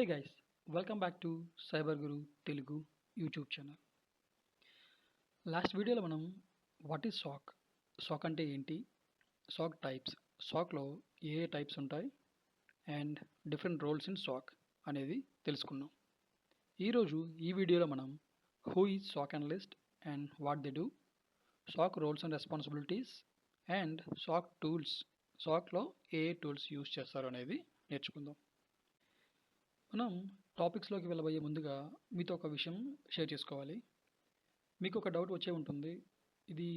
Hey guys, welcome back to Cyber Guru Telugu YouTube channel. Last వీడియోలో మనం what is SOC, SOC అంటే ఏంటి, SOC types, సాక్లో ఏ టైప్స్ ఉంటాయి and different roles in SOC అనేది తెలుసుకున్నాం. ఈరోజు ఈ వీడియోలో మనం who is SOC analyst and what they do, SOC roles and responsibilities and SOC tools, సాక్లో ఏ టూల్స్ యూజ్ చేస్తారు అనేది నేర్చుకుందాం. మనం టాపిక్స్లోకి వెళ్ళబోయే ముందుగా మీతో ఒక విషయం షేర్ చేసుకోవాలి. మీకు ఒక డౌట్ వచ్చే ఉంటుంది, ఇది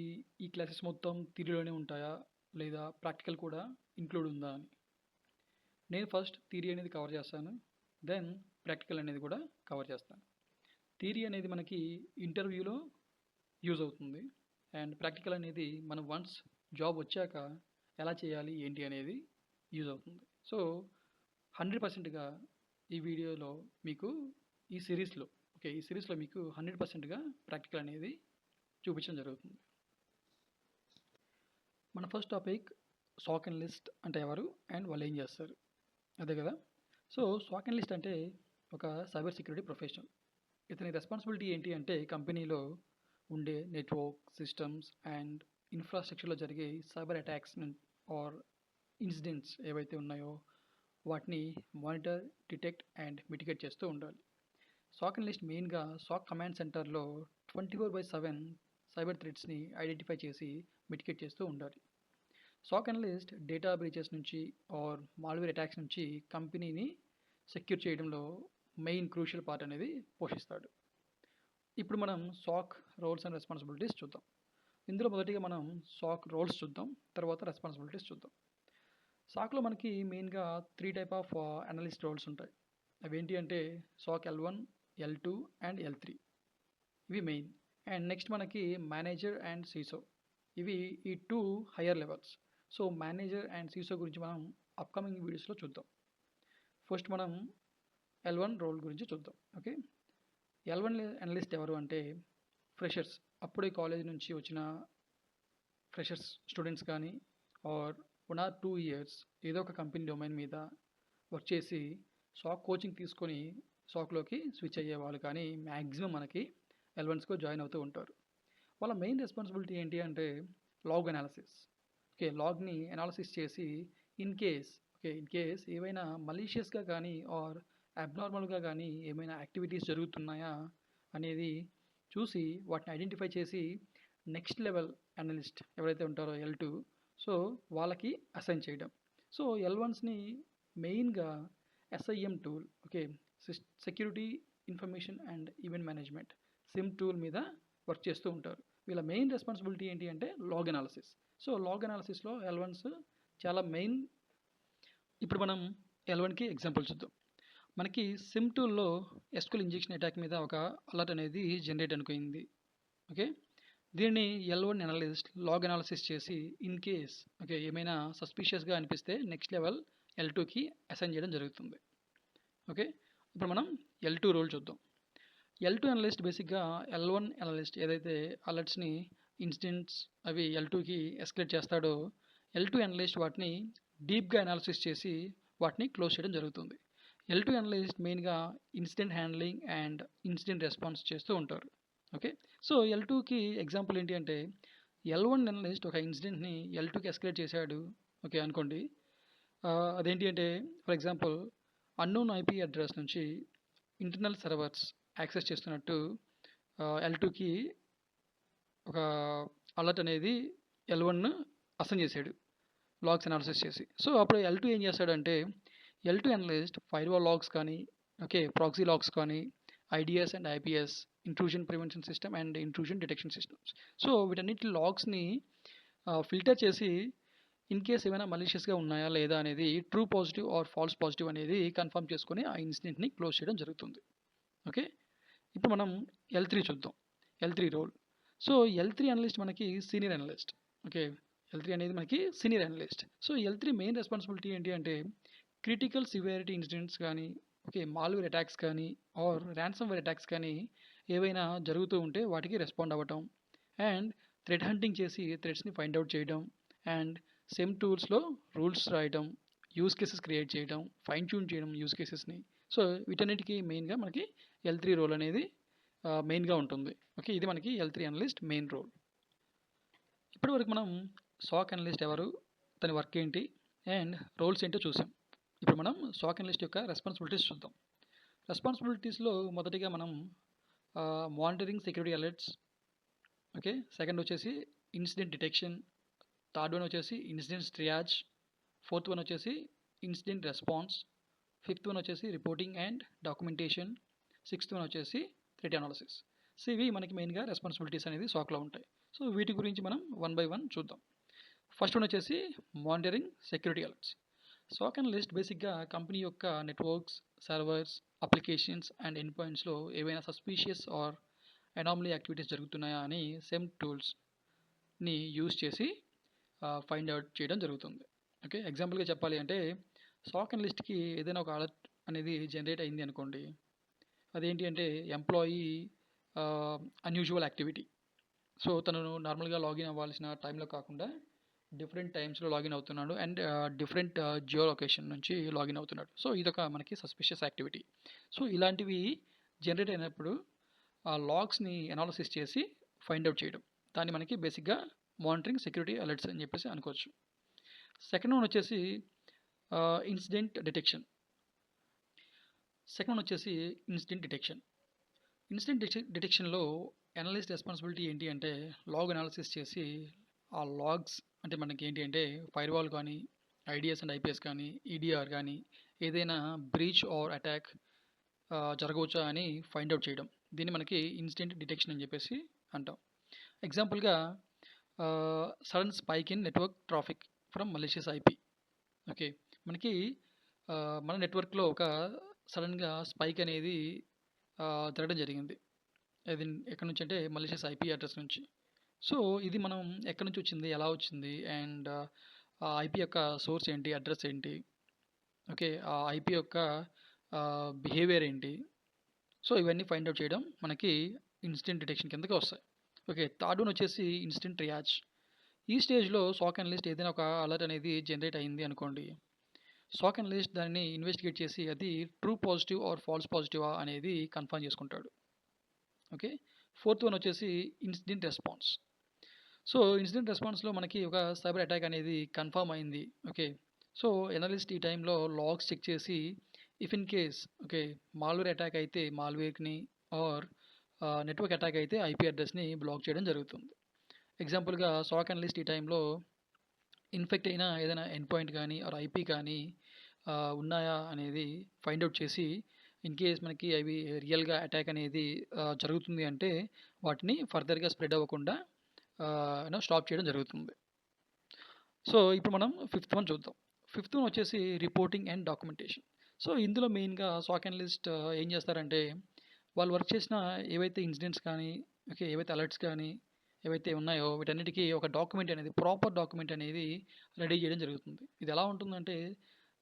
ఈ క్లాసెస్ మొత్తం థియరీలోనే ఉంటాయా లేదా ప్రాక్టికల్ కూడా ఇంక్లూడ్ ఉందా అని. నేను ఫస్ట్ థియరీ అనేది కవర్ చేస్తాను, దెన్ ప్రాక్టికల్ అనేది కూడా కవర్ చేస్తాను. థియరీ అనేది మనకి ఇంటర్వ్యూలో యూజ్ అవుతుంది అండ్ ప్రాక్టికల్ అనేది మనం వన్స్ జాబ్ వచ్చాక ఎలా చేయాలి ఏంటి అనేది యూజ్ అవుతుంది. సో 100%గా ఈ వీడియోలో మీకు ఈ సిరీస్లో మీకు 100%గా ప్రాక్టికల్ అనేది చూపించడం జరుగుతుంది. మన ఫస్ట్ టాపిక్ సాక్ అనలిస్ట్ అంటే ఎవరు అండ్ వాళ్ళు ఏం చేస్తారు, అదే కదా. సో సాక్ అనలిస్ట్ అంటే ఒక సైబర్ సెక్యూరిటీ ప్రొఫెషనల్. ఇతని రెస్పాన్సిబిలిటీ ఏంటి అంటే కంపెనీలో ఉండే నెట్వర్క్ సిస్టమ్స్ అండ్ ఇన్ఫ్రాస్ట్రక్చర్లో జరిగే సైబర్ అటాక్స్ ఆర్ ఇన్సిడెంట్స్ ఏవైతే ఉన్నాయో వాటిని మానిటర్, డిటెక్ట్ అండ్ మిటిగేట్ చేస్తూ ఉండాలి. సాక్ అనలిస్ట్ మెయిన్గా సాక్ కమాండ్ సెంటర్లో 24/7 సైబర్ థ్రెట్స్ని ఐడెంటిఫై చేసి మిటిగేట్ చేస్తూ ఉండాలి. సాక్ అనలిస్ట్ డేటా బ్రీచెస్ నుంచి ఆర్ మాల్వేర్ అటాక్స్ నుంచి కంపెనీని సెక్యూర్ చేయడంలో మెయిన్ క్రూషియల్ పార్ట్ అనేది పోషిస్తాడు. ఇప్పుడు మనం సాక్ రోల్స్ అండ్ రెస్పాన్సిబిలిటీస్ చూద్దాం. ఇందులో మొదటిగా మనం సాక్ రోల్స్ చూద్దాం, తర్వాత రెస్పాన్సిబిలిటీస్ చూద్దాం. సాక్లో మనకి మెయిన్గా 3 టైప్ ఆఫ్ అనలిస్ట్ రోల్స్ ఉంటాయి. అవి ఏంటి అంటే సాక్ L1, L2 అండ్ L3, ఇవి మెయిన్. అండ్ నెక్స్ట్ మనకి మేనేజర్ అండ్ సీసో, ఇవి ఈ 2 higher levels. So manager and CISO గురించి మనం అప్కమింగ్ వీడియోస్లో చూద్దాం. ఫస్ట్ మనం L1 రోల్ గురించి చూద్దాం. ఓకే, L1 అనలిస్ట్ ఎవరు అంటే ఫ్రెషర్స్, అప్పుడే కాలేజ్ నుంచి వచ్చిన ఫ్రెషర్స్ స్టూడెంట్స్ కానీ ఆర్ 1 or 2 years ఏదో ఒక కంపెనీ డొమైన్ మీద వర్క్ చేసి సాక్ కోచింగ్ తీసుకొని సాక్లోకి స్విచ్ అయ్యే వాళ్ళు కానీ మ్యాక్సిమం మనకి L1స్లో జాయిన్ అవుతూ ఉంటారు. వాళ్ళ మెయిన్ రెస్పాన్సిబిలిటీ ఏంటి అంటే లాగ్ అనాలిసిస్. లాగ్ని అనాలిసిస్ చేసి ఇన్ కేస్ ఏవైనా మలీషియస్గా కానీ ఆర్ అబ్నార్మల్గా కానీ ఏమైనా యాక్టివిటీస్ జరుగుతున్నాయా అనేది చూసి వాటిని ఐడెంటిఫై చేసి నెక్స్ట్ లెవెల్ అనలిస్ట్ ఎవరైతే ఉంటారో L2, సో వాళ్ళకి అసైన్ చేయడం. సో L1స్ని మెయిన్గా SIM tool, security information and event management, SIEM tool మీద వర్క్ చేస్తూ ఉంటారు. వీళ్ళ మెయిన్ రెస్పాన్సిబిలిటీ ఏంటి అంటే లాగ్ అనాలిసిస్. సో లాగ్ అనాలిసిస్లో L1s చాలా మెయిన్. ఇప్పుడు మనం L1కి ఎగ్జాంపుల్ చూద్దాం. మనకి సిమ్ టూల్లో SQL ఇంజెక్షన్ అటాక్ మీద ఒక అలర్ట్ అనేది జనరేట్ అనుకుంది. ఓకే, దీన్ని L1 అనలిస్ట్ లాగ్ అనాలిసిస్ చేసి ఇన్ కేస్ ఏమైనా సస్పిషియస్గా అనిపిస్తే నెక్స్ట్ లెవెల్ L2కి అసైన్ చేయడం జరుగుతుంది. ఓకే, ఇప్పుడు మనం L2 రోల్ చూద్దాం. L2 అనలిస్ట్ బేసిక్గా L1 అనలిస్ట్ ఏదైతే అలర్ట్స్ని ఇన్సిడెంట్స్ అవి L2కి ఎస్కలేట్ చేస్తాడో L2 అనలిస్ట్ వాటిని డీప్గా అనాలిసిస్ చేసి వాటిని క్లోజ్ చేయడం జరుగుతుంది. L2 అనలిస్ట్ మెయిన్గా incident handling and incident response చేస్తూ ఉంటారు. ఓకే, సో L2కి ఎగ్జాంపుల్ ఏంటి అంటే L1 అనలిస్ట్ ఒక ఇన్సిడెంట్ని L2కి ఎస్కలేట్ చేశాడు అనుకోండి. అదేంటి అంటే for example unknown IP address నుంచి ఇంటర్నల్ సర్వర్స్ యాక్సెస్ చేస్తున్నట్టు L2కి ఒక అలర్ట్ అనేది L1 అసైన్ చేశాడు లాగ్స్ అనాలిసిస్ చేసి. సో అప్పుడు L2 ఏం చేస్తాడంటే L2 అనలిస్ట్ ఫైర్వాల్ లాగ్స్ కానీ ప్రాక్సీ లాగ్స్ కానీ IDS and IPS, intrusion prevention system and intrusion detection systems, so వీటన్నిటి లాగ్స్ని ఫిల్టర్ చేసి ఇన్ కేస్ ఏమైనా మలీషియస్గా ఉన్నాయా లేదా అనేది true positive or falls positive అనేది కన్ఫర్మ్ చేసుకొని ఆ ఇన్సిడెంట్ని క్లోజ్ చేయడం జరుగుతుంది. ఓకే, ఇప్పుడు మనం L3 చూద్దాం. L3 role. So L3 analyst మనకి సీనియర్ అనలిస్ట్. L3 అనేది మనకి senior analyst. So L3 main responsibility ఏంటి అంటే క్రిటికల్ సివియారిటీ ఇన్సిడెంట్స్ కానీ మాల్వేర్ అటాక్స్ కానీ ఆర్ ర్యాన్సమ్వేర్ అటాక్స్ కానీ ఏవైనా జరుగుతూ ఉంటే వాటికి రెస్పాండ్ అవ్వటం అండ్ థ్రెడ్ హంటింగ్ చేసి థ్రెడ్స్ని ఫైండ్ అవుట్ చేయడం అండ్ సిమ్ టూల్స్లో రూల్స్ రాయడం, యూస్ కేసెస్ క్రియేట్ చేయడం, ఫైన్ ట్యూన్ చేయడం యూస్ కేసెస్ని. సో వీటన్నిటికీ మెయిన్గా మనకి L3 రోల్ అనేది మెయిన్గా ఉంటుంది. ఓకే, ఇది మనకి L3 అనలిస్ట్ మెయిన్ రోల్. ఇప్పటివరకు మనం సాక్ అనలిస్ట్ ఎవరు, తన వర్క్ ఏంటి అండ్ రోల్స్ ఏంటో చూసాం. ఇప్పుడు మనం సాక్ అనలిస్ట్ యొక్క రెస్పాన్సిబిలిటీస్ చూద్దాం. రెస్పాన్సిబిలిటీస్లో మొదటిగా మనం monitoring security alerts, okay, second వచ్చేసి ఇన్సిడెంట్ డిటెక్షన్, థర్డ్ వన్ వచ్చేసి ఇన్సిడెంట్స్ ట్రియాజ్, ఫోర్త్ వన్ వచ్చేసి ఇన్సిడెంట్ రెస్పాన్స్, ఫిఫ్త్ వన్ వచ్చేసి reporting and documentation, sixth one వచ్చేసి థ్రెట్ అనాలిసిస్. సో ఇవి మనకి మెయిన్గా రెస్పాన్సిబిలిటీస్ అనేది సాక్లో ఉంటాయి. సో వీటి గురించి మనం వన్ బై వన్ చూద్దాం. ఫస్ట్ వన్ వచ్చేసి monitoring security alerts. SOC analyst బేసిక్గా కంపెనీ యొక్క networks, servers, applications and end పాయింట్స్లో ఏవైనా సస్పీషియస్ ఆర్ అనామలీ యాక్టివిటీస్ జరుగుతున్నాయా అని సెమ్ టూల్స్ని యూజ్ చేసి ఫైండ్ అవుట్ చేయడం జరుగుతుంది. ఓకే, ఎగ్జాంపుల్గా చెప్పాలి అంటే సాక్ అనలిస్ట్కి ఏదైనా ఒక అలర్ట్ అనేది జనరేట్ అయింది అనుకోండి, అదేంటి అంటే ఎంప్లాయీ అన్యూజువల్ యాక్టివిటీ. సో తను నార్మల్గా లాగిన్ అవ్వాల్సిన టైంలో కాకుండా డిఫరెంట్ టైమ్స్లో లాగిన్ అవుతున్నాడు అండ్ డిఫరెంట్ జియో లొకేషన్ నుంచి లాగిన్ అవుతున్నాడు. సో ఇదొక మనకి సస్పిషియస్ యాక్టివిటీ. సో ఇలాంటివి జనరేట్ అయినప్పుడు ఆ లాగ్స్ని అనాలిసిస్ చేసి ఫైండ్ అవుట్ చేయడం, దాన్ని మనకి బేసిక్గా మానిటరింగ్ సెక్యూరిటీ అలర్ట్స్ అని చెప్పేసి అనుకోవచ్చు. సెకండ్ వన్ వచ్చేసి ఇన్సిడెంట్ డిటెక్షన్. ఇన్సిడెంట్ డిటెక్షన్లో అనలిస్ట్ రెస్పాన్సిబిలిటీ ఏంటి అంటే లాగ్ అనాలిసిస్ చేసి ఆ లాగ్స్ అంటే మనకి ఏంటి అంటే ఫైర్వాల్ కానీ, ఐడిఎస్ అండ్ ఐపీఎస్ కానీ, ఈడిఆర్ కానీ ఏదైనా బ్రీచ్ ఆర్ అటాక్ జరగవచ్చా అని ఫైండ్ అవుట్ చేయడం, దీన్ని మనకి ఇన్సిడెంట్ డిటెక్షన్ అని చెప్పేసి అంటాం. ఎగ్జాంపుల్గా sudden spike in network traffic from malicious IP. Okay, మనకి మన నెట్వర్క్లో ఒక సడన్గా స్పైక్ అనేది జరగడం జరిగింది. అది ఎక్కడి నుంచి అంటే మలీషియస్ ఐపీ అడ్రస్ నుంచి. సో ఇది మనం ఎక్కడి నుంచి వచ్చింది, ఎలా వచ్చింది అండ్ ఆ ఐపీ యొక్క సోర్స్ ఏంటి, అడ్రస్ ఏంటి, ఓకే, ఆ ఐపీ యొక్క బిహేవియర్ ఏంటి, సో ఇవన్నీ ఫైండ్ అవుట్ చేయడం మనకి ఇన్సిడెంట్ డిటెక్షన్ కిందకి వస్తాయి. ఓకే, థర్డ్ వన్ వచ్చేసి ఇన్సిడెంట్ ట్రియాజ్. ఈ స్టేజ్లో సాక్ అనలిస్ట్ ఏదైనా ఒక అలర్ట్ అనేది జనరేట్ అయింది అనుకోండి, సాక్ అనలిస్ట్ దాన్ని ఇన్వెస్టిగేట్ చేసి అది ట్రూ పాజిటివ్ ఆర్ ఫాల్స్ పాజిటివా అనేది కన్ఫర్మ్ చేసుకుంటాడు. ఓకే, ఫోర్త్ వన్ వచ్చేసి ఇన్సిడెంట్ రెస్పాన్స్. సో ఇన్సిడెంట్ రెస్పాన్స్లో మనకి ఒక సైబర్ అటాక్ అనేది కన్ఫర్మ్ అయింది. ఓకే, సో ఎనలిస్ట్ ఈ టైంలో లాగ్స్ చెక్ చేసి if in case okay malware attack అయితే మాల్వేర్ని ఆర్ నెట్వర్క్ అటాక్ అయితే ఐపీ అడ్రస్ని బ్లాక్ చేయడం జరుగుతుంది. ఎగ్జాంపుల్గా సాక్ అనలిస్ట్ ఈ టైంలో ఇన్ఫెక్ట్ అయిన ఏదైనా ఎండ్ పాయింట్ కానీ ఆర్ ఐపీ కానీ ఉన్నాయా అనేది ఫైండ్ అవుట్ చేసి ఇన్ కేస్ మనకి అవి రియల్గా అటాక్ అనేది జరుగుతుంది అంటే వాటిని ఫర్దర్గా స్ప్రెడ్ అవ్వకుండా స్టాప్ చేయడం జరుగుతుంది. సో ఇప్పుడు మనం ఫిఫ్త్ వన్ చూద్దాం. ఫిఫ్త్ వన్ వచ్చేసి రిపోర్టింగ్ అండ్ డాక్యుమెంటేషన్. సో ఇందులో మెయిన్గా సాక్ అనలిస్ట్ ఏం చేస్తారంటే వాళ్ళు వర్క్ చేసిన ఏవైతే ఇన్సిడెంట్స్ కానీ, ఓకే, ఏవైతే అలర్ట్స్ కానీ ఏవైతే ఉన్నాయో వీటన్నిటికీ ఒక డాక్యుమెంట్ అనేది, ప్రాపర్ డాక్యుమెంట్ అనేది రెడీ చేయడం జరుగుతుంది. ఇది ఎలా ఉంటుందంటే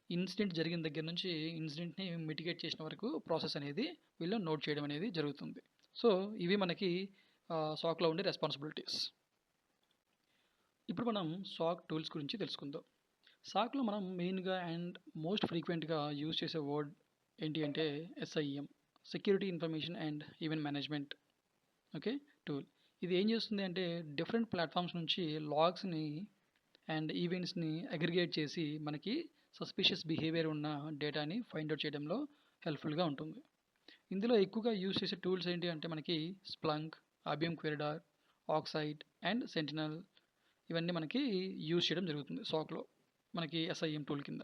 ఇన్సిడెంట్ జరిగిన దగ్గర నుంచి ఇన్సిడెంట్ని మిటిగేట్ చేసిన వరకు ప్రాసెస్ అనేది వీళ్ళు నోట్ చేయడం అనేది జరుగుతుంది. సో ఇవి మనకి సాక్లో ఉండే రెస్పాన్సిబిలిటీస్. ఇప్పుడు మనం సాక్ టూల్స్ గురించి తెలుసుకుందాం. సాక్లో మనం మెయిన్గా అండ్ మోస్ట్ ఫ్రీక్వెంట్గా యూజ్ చేసే వర్డ్ ఏంటి అంటే SIEM, security information and event management. Okay, tool ఇది ఏం చేస్తుంది అంటే డిఫరెంట్ ప్లాట్ఫామ్స్ నుంచి లాగ్స్ని అండ్ ఈవెంట్స్ని అగ్రిగేట్ చేసి మనకి సస్పిషియస్ బిహేవియర్ ఉన్న డేటాని ఫైండ్ అవుట్ చేయడంలో హెల్ప్ఫుల్గా ఉంటుంది. ఇందులో ఎక్కువగా యూజ్ చేసే టూల్స్ ఏంటి అంటే మనకి Splunk, IBM QRadar, ArcSight and Sentinel ఇవన్నీ మనకి యూజ్ చేయడం జరుగుతుంది సాక్లో మనకి SIEM టూల్ కింద.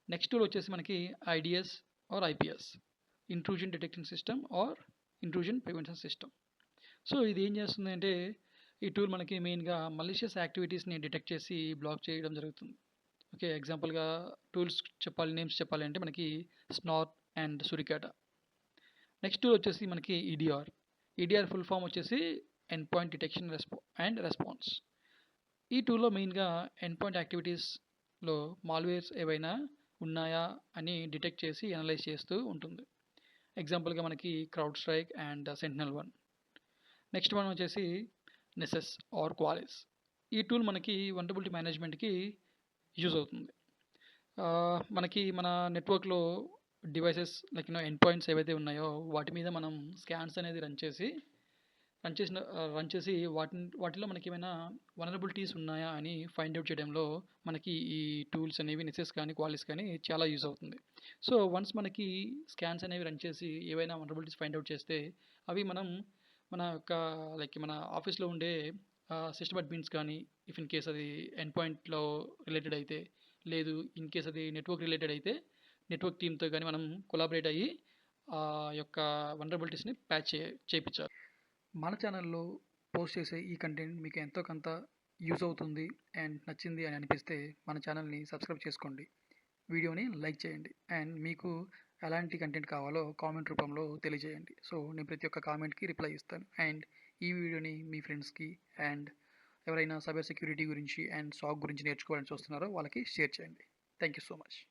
నెక్స్ట్ టూల్ వచ్చేసి మనకి IDS or IPS, intrusion detection system or intrusion prevention system. So ఇది ఏం చేస్తుంది అంటే ఈ టూల్ మనకి మెయిన్గా మలీషియస్ యాక్టివిటీస్ని డిటెక్ట్ చేసి బ్లాక్ చేయడం జరుగుతుంది. ఓకే, ఎగ్జాంపుల్గా టూల్స్ నేమ్స్ చెప్పాలి అంటే మనకి Snort and Suricata. Next tool వచ్చేసి మనకి ఈడిఆర్ ఫుల్ ఫామ్ వచ్చేసి end point detection and response. ఈ టూల్లో మెయిన్గా ఎండ్ పాయింట్ యాక్టివిటీస్లో మాల్వేర్స్ ఏవైనా ఉన్నాయా అని డిటెక్ట్ చేసి అనలైజ్ చేస్తూ ఉంటుంది. ఎగ్జాంపుల్గా మనకి CrowdStrike and SentinelOne. Next one వచ్చేసి నెసెస్ ఆర్ క్వాలిస్. ఈ టూల్ మనకి వల్నరబిలిటీ మేనేజ్మెంట్కి యూజ్ అవుతుంది. మనకి మన నెట్వర్క్లో డివైసెస్ లైక్ ఎండ్ పాయింట్స్ ఏవైతే ఉన్నాయో వాటి మీద మనం స్కాన్స్ అనేది రన్ చేసి వాటిలో మనకేమైనా వలనరబిలిటీస్ ఉన్నాయా అని ఫైండ్ ఔట్ చేయడంలో మనకి ఈ టూల్స్ అనేవి నెసెస్ కానీ, క్వాలిస్ కానీ చాలా యూజ్ అవుతుంది. సో, వన్స్ మనకి స్కాన్స్ అనేవి రన్ చేసి ఏవైనా వలనరబిలిటీస్ ఫైండ్ ఔట్ చేస్తే అవి మనం మన యొక్క మన ఆఫీస్‌లో ఉండే సిస్టమ్ అడ్మిన్స్ కానీ, ఇఫ్ ఇన్ కేస్ అది ఎండ్ పాయింట్‌లో రిలేటెడ్ అయితే, లేదు ఇన్ కేస్ అది నెట్వర్క్ రిలేటెడ్ అయితే, నెట్వర్క్ టీమ్‌తో గాని మనం కొలాబరేట్ అయ్యి ఆ యొక్క వలనరబిలిటీస్‌ని ప్యాచ్ చేపిచ్చాలి. మన ఛానల్‌లో పోస్ట్ చేసే ఈ కంటెంట్ మీకు ఎంతో కొంత యూజ్ అవుతుంది అండ్ నచ్చింది అని అనిపిస్తే మన ఛానల్‌ని సబ్స్క్రైబ్ చేసుకోండి. వీడియోని లైక్ చేయండి. అండ్ మీకు ఎలాంటి కంటెంట్ కావాలో కామెంట్ రూపంలో తెలియజేయండి. సో, నేను ప్రతి ఒక్క కామెంట్‌కి రిప్లై ఇస్తాను. అండ్ ఈ వీడియోని మీ ఫ్రెండ్స్‌కి అండ్ ఎవరైనా సైబర్ సెక్యూరిటీ గురించి అండ్ సాక్ గురించి నేర్చుకోవాలని చూస్తున్నారో వాళ్ళకి షేర్ చేయండి. Thank you so much.